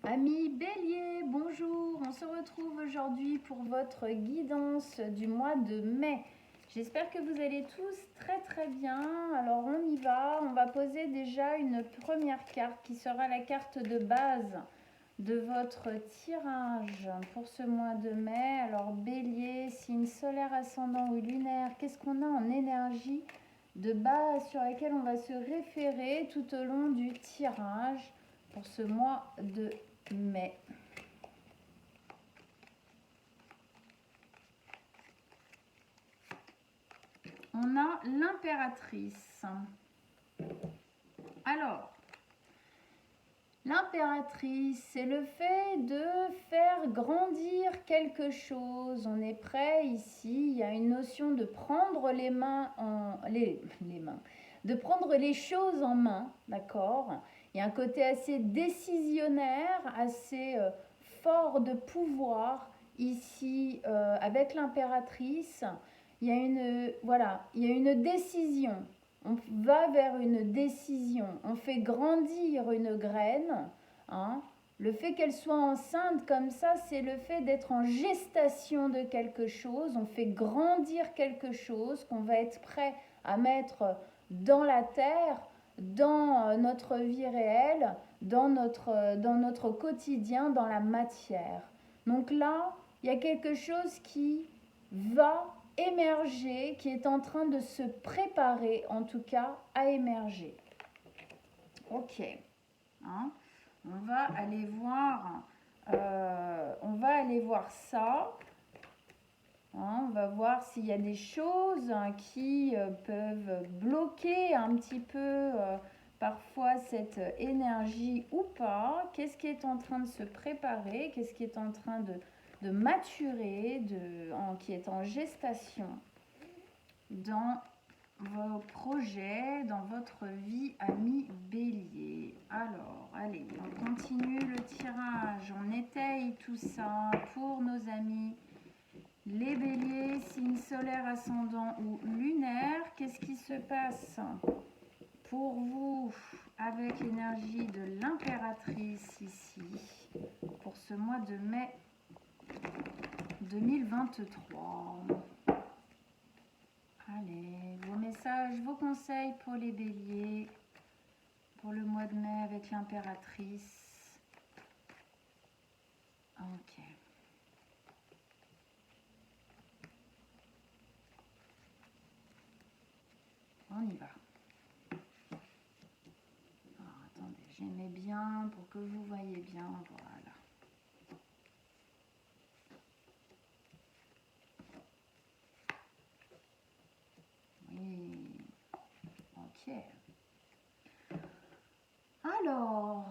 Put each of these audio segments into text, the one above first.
Amis Bélier, bonjour, on se retrouve aujourd'hui pour votre guidance du mois de mai. J'espère que vous allez tous très bien. Alors on y va, on va poser déjà une première carte qui sera la carte de base de votre tirage pour ce mois de mai. Alors Bélier, signe solaire, ascendant ou lunaire, qu'est-ce qu'on a en énergie de base sur laquelle on va se référer tout au long du tirage pour ce mois de mai. On a l'impératrice. Alors, l'impératrice, c'est le fait de faire grandir quelque chose. On est prêt ici. Il y a une notion de prendre les mains de prendre les choses en main, d'accord. Il y a un côté assez décisionnaire, assez fort de pouvoir ici avec l'impératrice. Il y a une décision. On va vers une décision. On fait grandir une graine. Hein. Le fait qu'elle soit enceinte comme ça, c'est le fait d'être en gestation de quelque chose. On fait grandir quelque chose qu'on va être prêt à mettre dans la terre, dans notre vie réelle, dans notre quotidien, dans la matière. Donc là, il y a quelque chose qui va émerger, qui est en train de se préparer, en tout cas, à émerger. Ok. Hein, on va aller voir ça. Hein, on va voir s'il y a des choses qui peuvent bloquer un petit peu parfois cette énergie ou pas. Qu'est-ce qui est en train de se préparer? Qu'est-ce qui est en train de maturer, qui est en gestation dans vos projets, dans votre vie, ami Bélier. Alors, allez, on continue le tirage, on étaye tout ça pour nos amis les Béliers, signe solaire, ascendant ou lunaire. Qu'est-ce qui se passe pour vous avec l'énergie de l'impératrice ici pour ce mois de mai 2023? Allez, vos messages, vos conseils pour les Béliers pour le mois de mai avec l'impératrice. Ok. On y va. Alors, attendez, j'aimais bien pour que vous voyez bien. Voilà. Oui. Ok. Alors,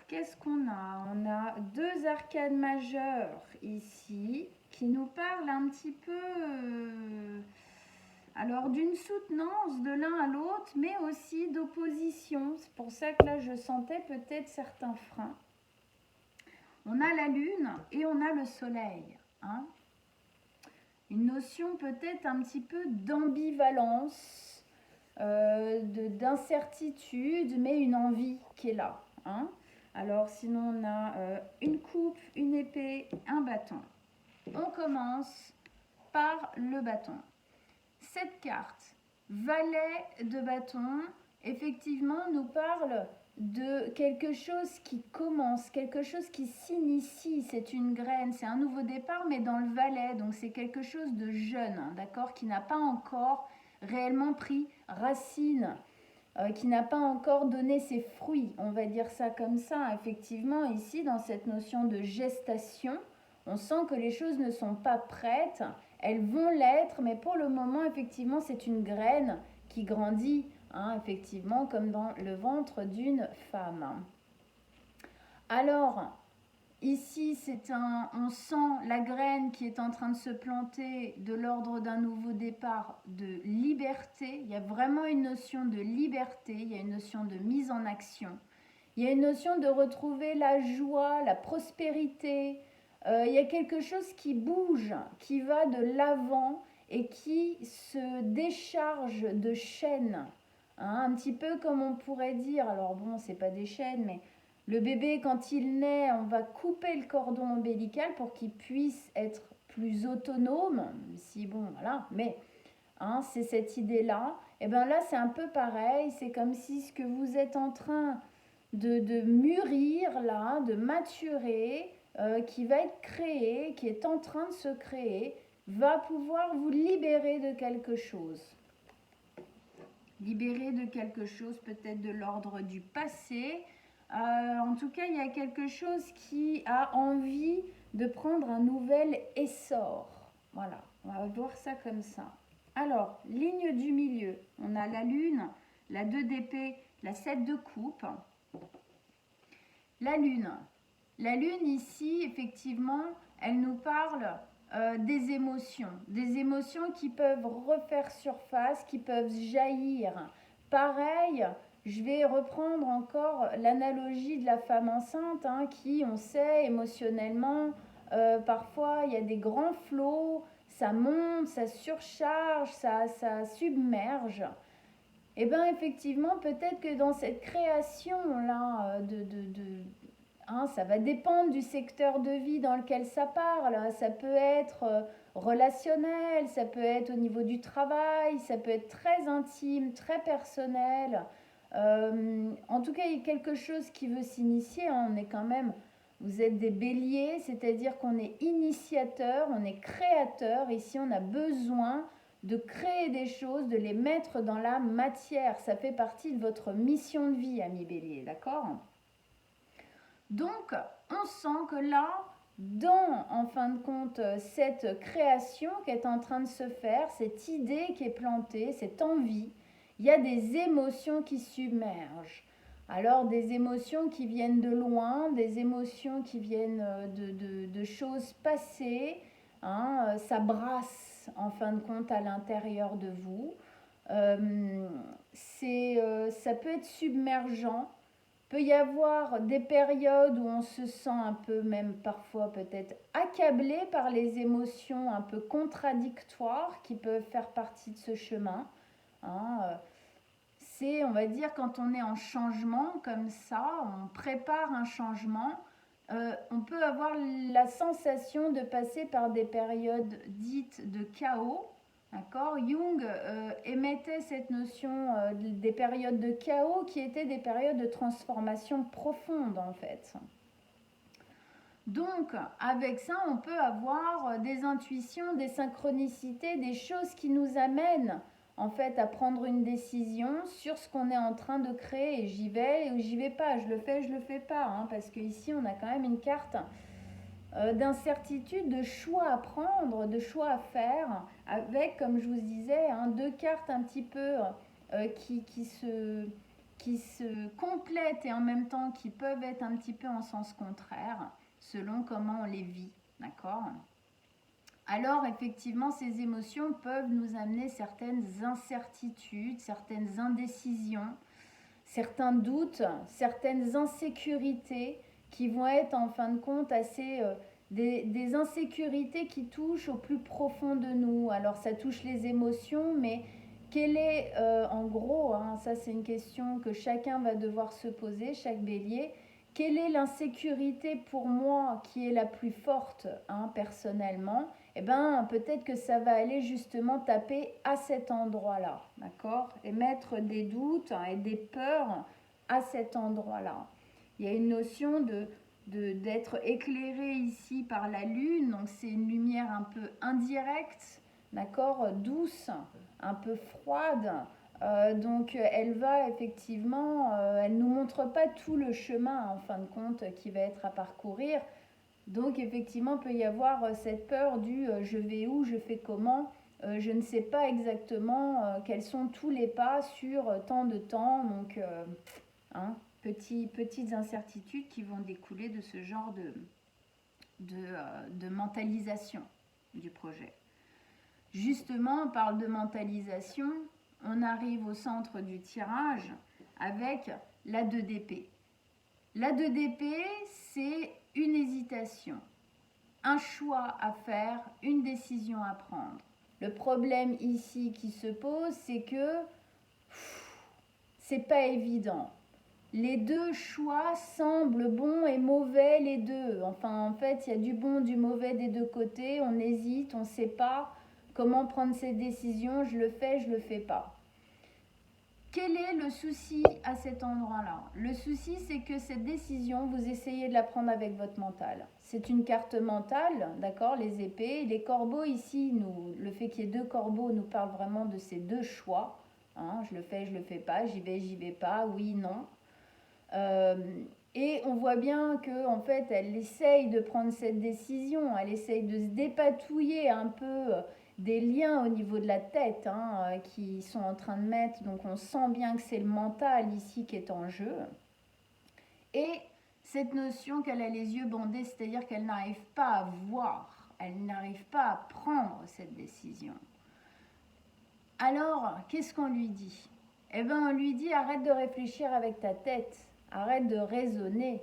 qu'est-ce qu'on a? On a deux arcanes majeures ici qui nous parlent un petit peu alors d'une soutenance de l'un à l'autre, mais aussi d'opposition. C'est pour ça que là, je sentais peut-être certains freins. On a la lune et on a le soleil. Hein, une notion peut-être un petit peu d'ambivalence. D'incertitude, mais une envie qui est là. Hein. Alors, sinon, on a une coupe, une épée, un bâton. On commence par le bâton. Cette carte, valet de bâton, effectivement, nous parle de quelque chose qui commence, quelque chose qui s'initie. C'est une graine, c'est un nouveau départ, mais dans le valet. Donc, c'est quelque chose de jeune, hein, d'accord, qui n'a pas encore réellement pris racine, qui n'a pas encore donné ses fruits, on va dire ça comme ça. Effectivement, ici, dans cette notion de gestation, on sent que les choses ne sont pas prêtes, elles vont l'être, mais pour le moment, effectivement, c'est une graine qui grandit, hein, effectivement, comme dans le ventre d'une femme. Alors, ici, on sent la graine qui est en train de se planter de l'ordre d'un nouveau départ, de liberté. Il y a vraiment une notion de liberté, il y a une notion de mise en action. Il y a une notion de retrouver la joie, la prospérité. Il y a quelque chose qui bouge, qui va de l'avant et qui se décharge de chaînes. Hein, un petit peu comme on pourrait dire, alors bon, c'est pas des chaînes, mais Le bébé, quand il naît, on va couper le cordon ombilical pour qu'il puisse être plus autonome. Si bon, voilà, mais hein, c'est cette idée-là. Et bien là, c'est un peu pareil. C'est comme si ce que vous êtes en train de mûrir là, de maturer, qui va être créé, qui est en train de se créer, va pouvoir vous libérer de quelque chose. Libérer de quelque chose, peut-être de l'ordre du passé. En tout cas, il y a quelque chose qui a envie de prendre un nouvel essor. Voilà, on va voir ça comme ça. Alors, ligne du milieu, on a la lune, la 2 d'épée, la 7 de coupe. La lune. La lune ici, effectivement, elle nous parle des émotions qui peuvent refaire surface, qui peuvent jaillir. Pareil, je vais reprendre encore l'analogie de la femme enceinte, hein, qui, on sait, émotionnellement, parfois, il y a des grands flots, ça monte, ça surcharge, ça submerge. Et bien, effectivement, peut-être que dans cette création-là, hein, ça va dépendre du secteur de vie dans lequel ça parle. Ça peut être relationnel, ça peut être au niveau du travail, ça peut être très intime, très personnel. En tout cas, il y a quelque chose qui veut s'initier. Hein. On est quand même, vous êtes des béliers, c'est-à-dire qu'on est initiateur, on est créateur. Ici, on a besoin de créer des choses, de les mettre dans la matière. Ça fait partie de votre mission de vie, amis béliers, d'accord ? Donc, on sent que là, dans, en fin de compte, cette création qui est en train de se faire, cette idée qui est plantée, cette envie, il y a des émotions qui submergent. Alors, des émotions qui viennent de loin, des émotions qui viennent de choses passées, hein, ça brasse, en fin de compte, à l'intérieur de vous. Ça peut être submergent. Peut y avoir des périodes où on se sent un peu, même parfois peut-être accablé par les émotions un peu contradictoires qui peuvent faire partie de ce chemin. Hein, c'est, on va dire, quand on est en changement comme ça, on prépare un changement, on peut avoir la sensation de passer par des périodes dites de chaos. D'accord ? Jung émettait cette notion des périodes de chaos qui étaient des périodes de transformation profonde en fait. Donc avec ça, on peut avoir des intuitions, des synchronicités, des choses qui nous amènent en fait à prendre une décision sur ce qu'on est en train de créer. Et j'y vais ou j'y vais pas, je le fais pas, hein, parce qu'ici on a quand même une carte d'incertitude, de choix à prendre, de choix à faire, avec, comme je vous disais, hein, deux cartes un petit peu qui se complètent et en même temps qui peuvent être un petit peu en sens contraire, selon comment on les vit, d'accord ? Alors, effectivement, ces émotions peuvent nous amener certaines incertitudes, certaines indécisions, certains doutes, certaines insécurités qui vont être en fin de compte assez des insécurités qui touchent au plus profond de nous. Alors ça touche les émotions, mais quelle est en gros, hein, ça c'est une question que chacun va devoir se poser, chaque bélier, quelle est l'insécurité pour moi qui est la plus forte, hein, personnellement ? Eh bien, peut-être que ça va aller justement taper à cet endroit-là, d'accord ? Et mettre des doutes et des peurs à cet endroit-là. Il y a une notion d'être éclairé ici par la lune, donc c'est une lumière un peu indirecte, d'accord ? Douce, un peu froide. Donc elle va effectivement, elle ne nous montre pas tout le chemin en fin de compte qui va être à parcourir. Donc effectivement, il peut y avoir cette peur du je vais où, je fais comment, je ne sais pas exactement quels sont tous les pas sur tant de temps. Donc, hein, petites incertitudes qui vont découler de ce genre de mentalisation du projet. Justement, on parle de mentalisation, on arrive au centre du tirage avec la 2 d'épée. La 2 d'épée, c'est une hésitation, un choix à faire, une décision à prendre. Le problème ici qui se pose, c'est que c'est pas évident. les deux choix semblent bons et mauvais les deux. Enfin, en fait, il y a du bon, du mauvais des deux côtés. On hésite, on ne sait pas comment prendre ses décisions. Je le fais, je le fais pas. Quel est le souci à cet endroit-là? Le souci, c'est que cette décision, vous essayez de la prendre avec votre mental. C'est une carte mentale, d'accord? Les épées, les corbeaux ici, le fait qu'il y ait deux corbeaux nous parle vraiment de ces deux choix. Hein, je le fais, je le fais pas, j'y vais pas, oui, non. Et on voit bien que en fait, elle essaye de prendre cette décision, elle essaye de se dépatouiller un peu des liens au niveau de la tête hein, qui sont en train de mettre. Donc on sent bien que c'est le mental ici qui est en jeu. Et cette notion qu'elle a les yeux bandés, c'est-à-dire qu'elle n'arrive pas à voir, elle n'arrive pas à prendre cette décision. Alors, qu'est-ce qu'on lui dit? Eh bien, on lui dit arrête de réfléchir avec ta tête, arrête de raisonner.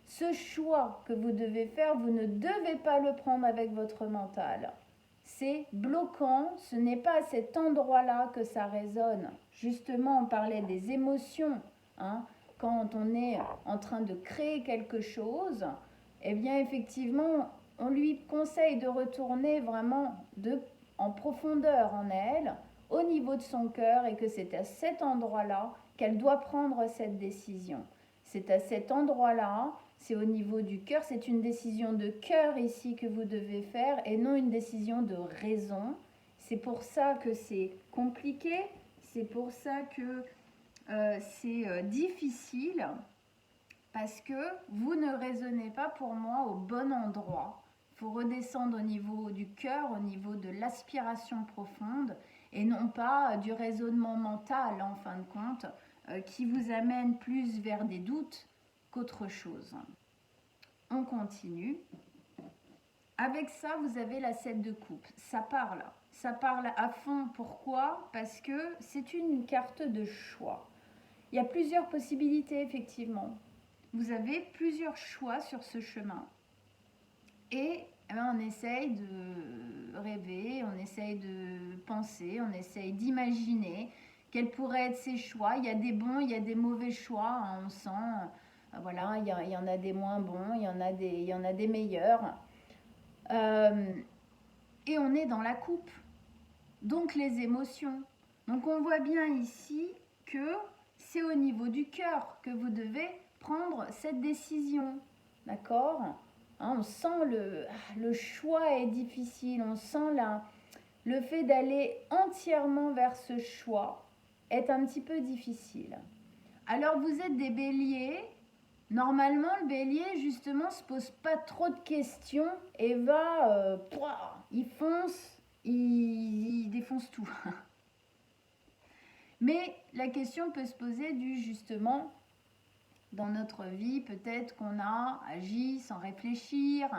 Ce choix que vous devez faire, vous ne devez pas le prendre avec votre mental. C'est bloquant, ce n'est pas à cet endroit-là que ça résonne. Justement, on parlait des émotions. Hein. Quand on est en train de créer quelque chose, eh bien effectivement, on lui conseille de retourner vraiment en profondeur en elle, au niveau de son cœur, et que c'est à cet endroit-là qu'elle doit prendre cette décision. C'est à cet endroit-là, c'est au niveau du cœur, c'est une décision de cœur ici que vous devez faire et non une décision de raison. C'est pour ça que c'est compliqué, c'est pour ça que c'est difficile, parce que vous ne raisonnez pas pour moi au bon endroit. Il faut redescendre au niveau du cœur, au niveau de l'aspiration profonde, et non pas du raisonnement mental en fin de compte, qui vous amène plus vers des doutes qu'autre chose. On continue. Avec ça, vous avez la 7 de coupe. Ça parle à fond. Pourquoi? Parce que c'est une carte de choix. Il y a plusieurs possibilités, effectivement. Vous avez plusieurs choix sur ce chemin. Et on essaye de rêver, on essaye de penser, on essaye d'imaginer quels pourraient être ces choix. Il y a des bons, il y a des mauvais choix. Hein, on sent, voilà, il y en a des moins bons, il y en a des meilleurs. Et on est dans la coupe. Donc les émotions. Donc on voit bien ici que c'est au niveau du cœur que vous devez prendre cette décision. D'accord? Hein, on sent le choix est difficile. On sent le fait d'aller entièrement vers ce choix est un petit peu difficile. Alors vous êtes des béliers. Normalement, le bélier, justement, se pose pas trop de questions et va, il fonce, il défonce tout. Mais la question peut se poser justement, dans notre vie, peut-être qu'on a agi sans réfléchir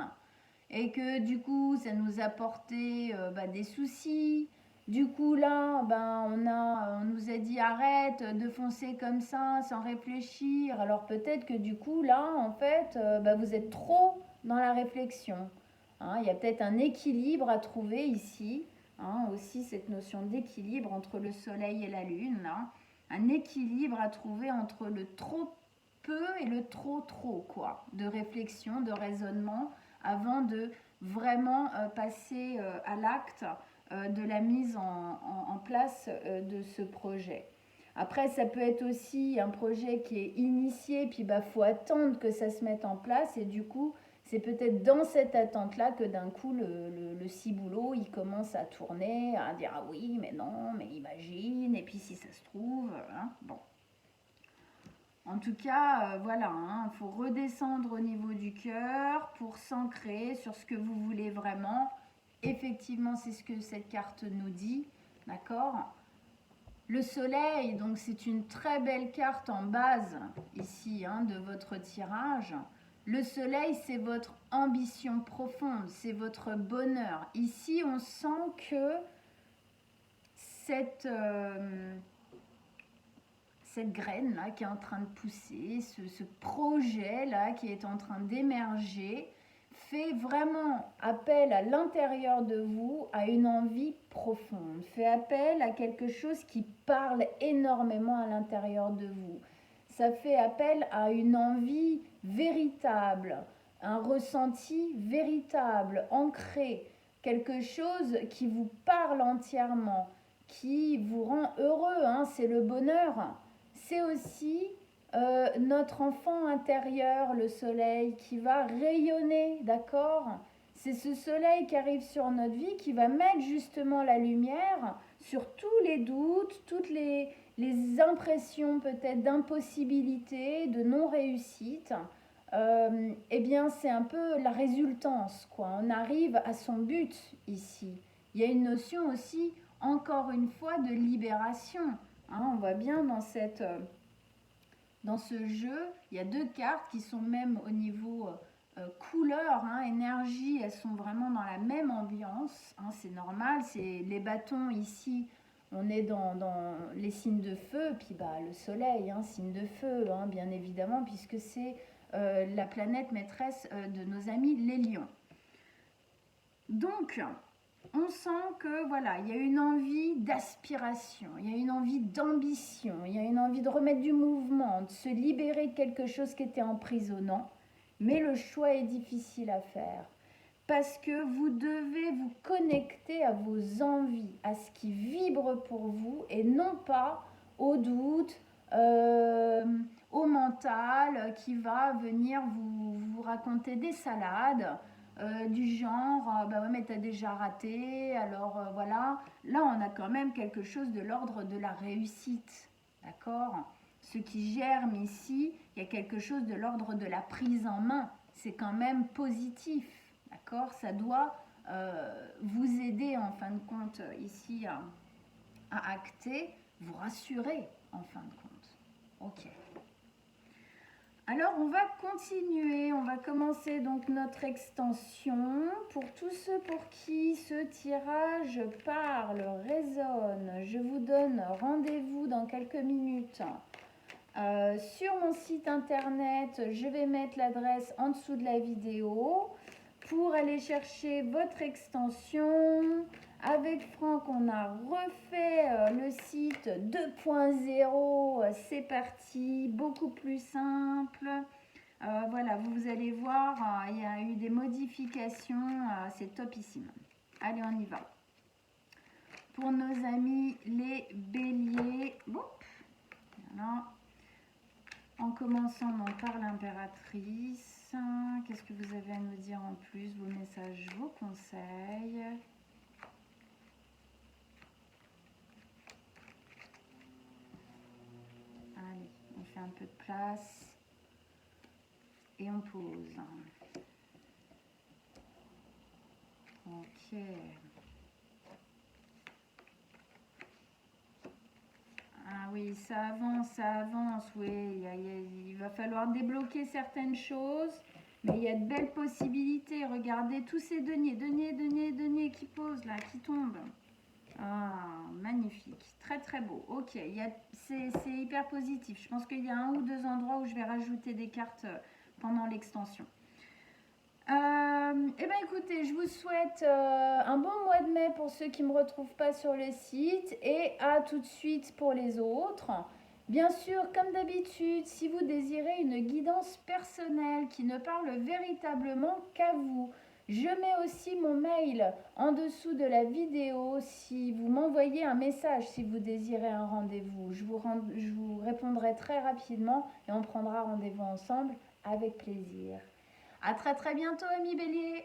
et que du coup, ça nous a porté des soucis. Du coup, là, on nous a dit arrête de foncer comme ça sans réfléchir. Alors peut-être que du coup, là, en fait, vous êtes trop dans la réflexion. Hein, il y a peut-être un équilibre à trouver ici. Hein, aussi cette notion d'équilibre entre le soleil et la lune. Là. Un équilibre à trouver entre le trop peu et le trop, quoi. De réflexion, de raisonnement, avant de vraiment passer à l'acte de la mise en place de ce projet. Après, ça peut être aussi un projet qui est initié, puis faut attendre que ça se mette en place, et du coup, c'est peut-être dans cette attente-là que d'un coup, le ciboulot, il commence à tourner, à dire ah oui, mais non, mais imagine, et puis si ça se trouve, hein, bon. En tout cas, voilà, il faut redescendre au niveau du cœur pour s'ancrer sur ce que vous voulez vraiment. Effectivement, c'est ce que cette carte nous dit, d'accord? Le soleil, donc c'est une très belle carte en base ici de votre tirage. Le soleil, c'est votre ambition profonde, c'est votre bonheur. Ici, on sent que cette graine-là qui est en train de pousser, ce projet-là qui est en train d'émerger, fait vraiment appel à l'intérieur de vous, à une envie profonde, fait appel à quelque chose qui parle énormément à l'intérieur de vous. ça fait appel à une envie véritable, un ressenti véritable, ancré, quelque chose qui vous parle entièrement, qui vous rend heureux, hein, c'est le bonheur. C'est aussi notre enfant intérieur, le soleil, qui va rayonner, d'accord? C'est ce soleil qui arrive sur notre vie qui va mettre justement la lumière sur tous les doutes, toutes les impressions peut-être d'impossibilité, de non-réussite. Eh bien, c'est un peu la résultance, quoi. On arrive à son but ici. Il y a une notion aussi, encore une fois, de libération. Hein, on voit bien dans ce jeu, il y a deux cartes qui sont même au niveau couleur, hein, énergie, elles sont vraiment dans la même ambiance. Hein, c'est normal, c'est les bâtons ici. On est dans les signes de feu, puis bah, le soleil, hein, signe de feu, hein, bien évidemment, puisque c'est la planète maîtresse de nos amis les lions. Donc, on sent que voilà, il y a une envie d'aspiration, il y a une envie d'ambition, il y a une envie de remettre du mouvement, de se libérer de quelque chose qui était emprisonnant. Mais le choix est difficile à faire parce que vous devez vous connecter à vos envies, à ce qui vibre pour vous et non pas au doute, au mental qui va venir vous raconter des salades. Du genre, bah ouais, mais t'as déjà raté, alors voilà. Là, on a quand même quelque chose de l'ordre de la réussite, d'accord? Ce qui germe ici, il y a quelque chose de l'ordre de la prise en main. C'est quand même positif, d'accord? Ça doit vous aider en fin de compte ici à acter, vous rassurer en fin de compte. Ok. Alors on va continuer, on va commencer donc notre extension. Pour tous ceux pour qui ce tirage parle, résonne, je vous donne rendez-vous dans quelques minutes sur mon site internet. Je vais mettre l'adresse en dessous de la vidéo pour aller chercher votre extension. Avec Franck, on a refait le site 2.0. C'est parti, beaucoup plus simple. Voilà, vous allez voir, il y a eu des modifications. C'est topissime. Allez, on y va. Pour nos amis les béliers, voilà. En commençant donc par l'impératrice, qu'est-ce que vous avez à nous dire en plus? Vos messages, vos conseils. Allez, on fait un peu de place et on pose. Ok. Ah oui, ça avance, oui. Il va falloir débloquer certaines choses, mais il y a de belles possibilités. Regardez tous ces deniers qui posent là, qui tombent. Ah, magnifique, très très beau. Ok, c'est hyper positif. Je pense qu'il y a un ou deux endroits où je vais rajouter des cartes pendant l'extension. Eh bien écoutez, je vous souhaite un bon mois de mai pour ceux qui ne me retrouvent pas sur le site et à tout de suite pour les autres. Bien sûr, comme d'habitude, si vous désirez une guidance personnelle qui ne parle véritablement qu'à vous, je mets aussi mon mail en dessous de la vidéo si vous m'envoyez un message, si vous désirez un rendez-vous. Je vous répondrai très rapidement et on prendra rendez-vous ensemble avec plaisir. À très très bientôt, amis béliers!